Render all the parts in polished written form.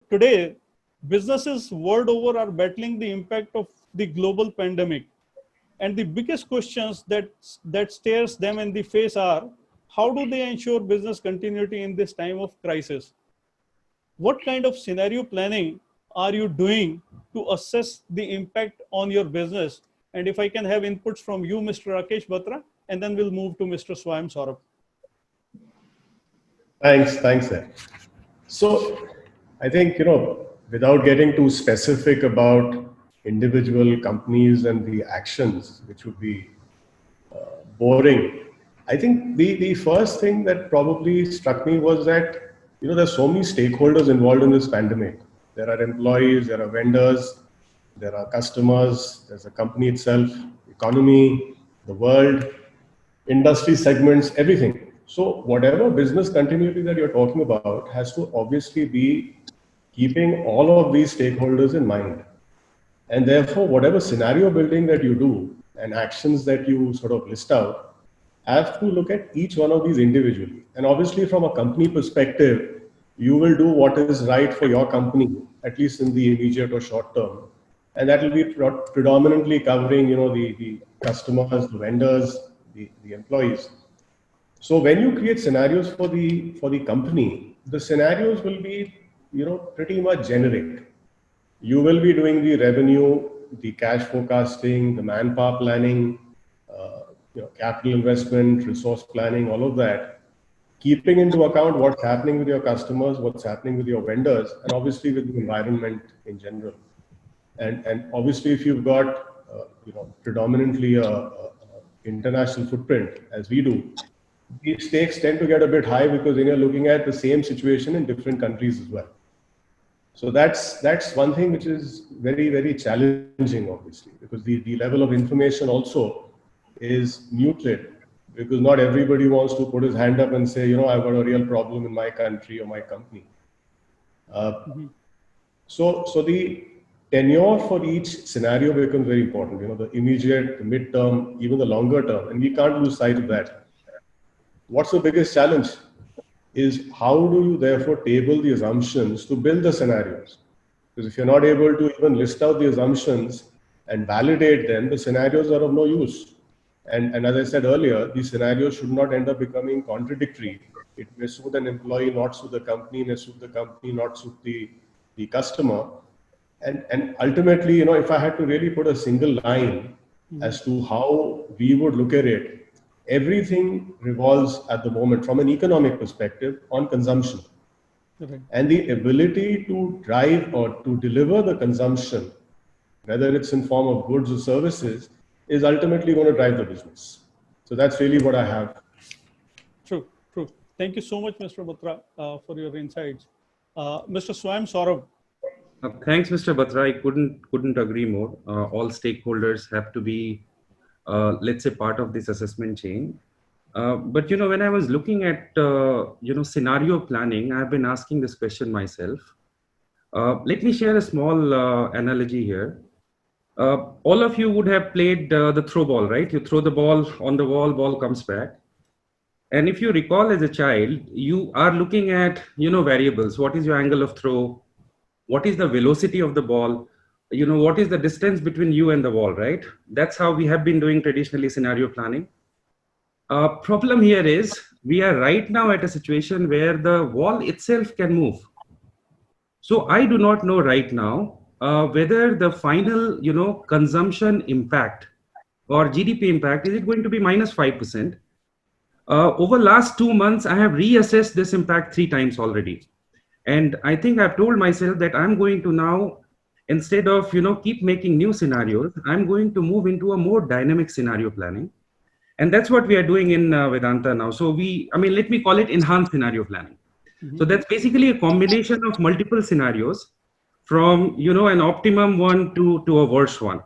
today, businesses world over are battling the impact of the global pandemic. And the biggest questions that stares them in the face are, how do they ensure business continuity in this time of crisis? What kind of scenario planning are you doing to assess the impact on your business? And if I can have inputs from you, Mr. Rakesh Batra, and then we'll move to Mr. Swayam Saurabh. Thanks, sir. So I think, without getting too specific about individual companies and the actions, which would be boring, I think the first thing that probably struck me was that, there's so many stakeholders involved in this pandemic. There are employees, there are vendors, there are customers, there's a company itself, economy, the world, industry segments, everything. So whatever business continuity that you're talking about has to obviously be keeping all of these stakeholders in mind. And therefore, whatever scenario building that you do and actions that you sort of list out, have to look at each one of these individually. And obviously, from a company perspective, you will do what is right for your company, at least in the immediate or short term. And that will be predominantly covering, the customers, the vendors, the employees. So when you create scenarios for the company, the scenarios will be, pretty much generic. You will be doing the revenue, the cash forecasting, the manpower planning, capital investment, resource planning, all of that, keeping into account what's happening with your customers, what's happening with your vendors, and obviously with the environment in general. And obviously, if you've got predominantly a international footprint, as we do, the stakes tend to get a bit high because then you're looking at the same situation in different countries as well. So that's one thing which is very, very challenging, obviously, because the level of information also is muted, because not everybody wants to put his hand up and say, I've got a real problem in my country or my company. So the tenure for each scenario becomes very important, the immediate, the mid-term, even the longer term, and we can't lose sight of that. What's the biggest challenge is how do you therefore table the assumptions to build the scenarios? Because if you're not able to even list out the assumptions and validate them, the scenarios are of no use. And as I said earlier, these scenarios should not end up becoming contradictory. It may suit an employee, not suit the company, may suit the company, not suit the customer. And ultimately, if I had to really put a single line as to how we would look at it, everything revolves at the moment from an economic perspective on consumption. Okay. And the ability to drive or to deliver the consumption, whether it's in form of goods or services, is ultimately going to drive the business. So that's really what I have. True. Thank you so much, Mr. Batra, for your insights. Mr. Swayam Saurabh. Thanks, Mr. Batra. I couldn't agree more. All stakeholders have to be, let's say, part of this assessment chain. But when I was looking at scenario planning, I've been asking this question myself. Let me share a small analogy here. All of you would have played the throw ball, right? You throw the ball on the wall, ball comes back. And if you recall as a child, you are looking at, variables. What is your angle of throw? What is the velocity of the ball? What is the distance between you and the wall, right? That's how we have been doing traditionally scenario planning. Problem here is we are right now at a situation where the wall itself can move. So I do not know right now whether the final, consumption impact or GDP impact, is it going to be minus 5%? Over last 2 months, I have reassessed this impact 3 times already. And I think I've told myself that I'm going to now, instead of, keep making new scenarios, I'm going to move into a more dynamic scenario planning. And that's what we are doing in Vedanta now. So let me call it enhanced scenario planning. So that's basically a combination of multiple scenarios from, an optimum one to a worse one.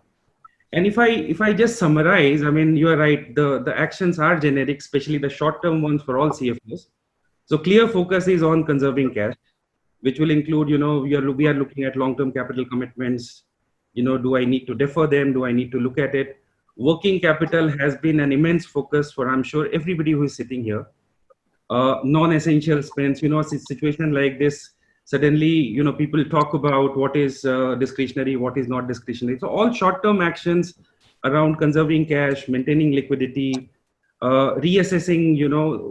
And if I just summarize, you are right, the actions are generic, especially the short-term ones for all CFOs. So clear focus is on conserving cash, which will include, we are looking at long-term capital commitments. Do I need to defer them? Do I need to look at it? Working capital has been an immense focus for, I'm sure, everybody who is sitting here. Non-essential spends, a situation like this, Suddenly, people talk about what is discretionary, what is not discretionary. So all short-term actions around conserving cash, maintaining liquidity, reassessing,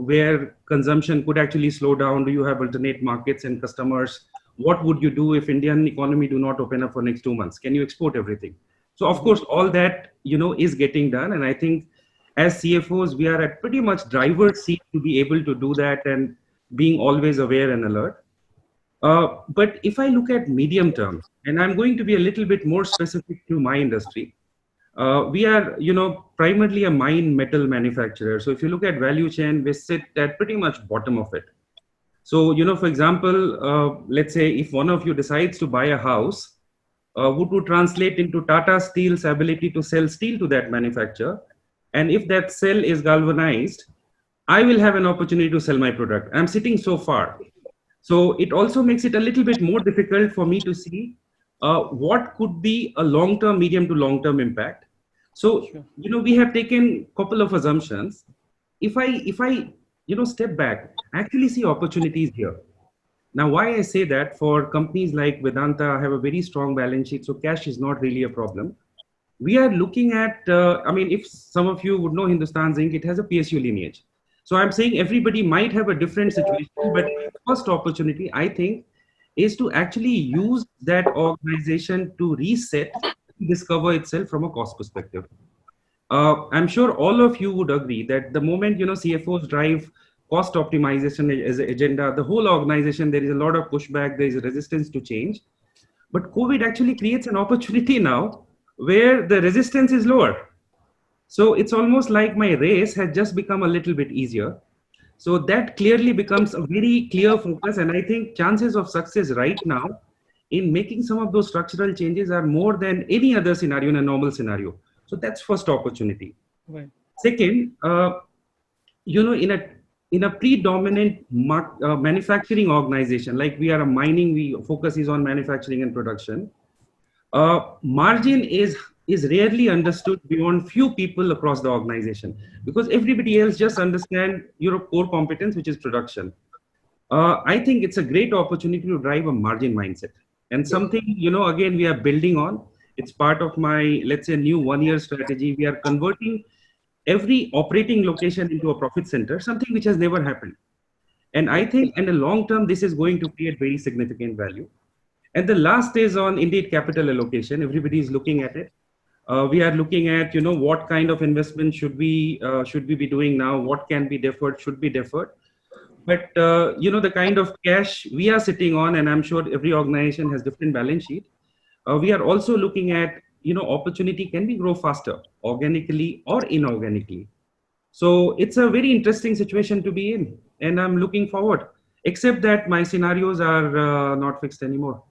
where consumption could actually slow down. Do you have alternate markets and customers? What would you do if Indian economy do not open up for next 2 months? Can you export everything? So of course, all that, is getting done. And I think as CFOs, we are at pretty much driver's seat to be able to do that and being always aware and alert. But if I look at medium term, and I'm going to be a little bit more specific to my industry, we are, primarily a mine metal manufacturer. So if you look at value chain, we sit at pretty much bottom of it. So, for example, let's say if one of you decides to buy a house, would translate into Tata Steel's ability to sell steel to that manufacturer. And if that cell is galvanized, I will have an opportunity to sell my product. I'm sitting so far. So it also makes it a little bit more difficult for me to see what could be a long-term, medium to long-term impact. So, we have taken a couple of assumptions. If I, step back, I actually see opportunities here. Now, why I say that, for companies like Vedanta have a very strong balance sheet, so cash is not really a problem. We are looking at, if some of you would know Hindustan Zinc, it has a PSU lineage. So I'm saying everybody might have a different situation, but first opportunity, I think, is to actually use that organization to reset, discover itself from a cost perspective. I'm sure all of you would agree that the moment, CFOs drive cost optimization as an agenda, the whole organization, there is a lot of pushback, there is a resistance to change. But COVID actually creates an opportunity now where the resistance is lower. So it's almost like my race has just become a little bit easier. So that clearly becomes a very clear focus. And I think chances of success right now in making some of those structural changes are more than any other scenario in a normal scenario. So that's first opportunity. Right. Second, in a predominant manufacturing organization, like we are a mining, we focus is on manufacturing and production. Margin is rarely understood beyond few people across the organization, because everybody else just understand your core competence, which is production. I think it's a great opportunity to drive a margin mindset, and something, again, we are building on. It's part of my, let's say, new 1-year strategy. We are converting every operating location into a profit center, something which has never happened. And I think in the long term, this is going to create very significant value. And the last is on indeed capital allocation. Everybody is looking at it. We are looking at, what kind of investment should we be doing now? What can be deferred, should be deferred. But, the kind of cash we are sitting on, and I'm sure every organization has different balance sheet. We are also looking at, opportunity, can we grow faster, organically or inorganically? So it's a very interesting situation to be in, and I'm looking forward, except that my scenarios are not fixed anymore.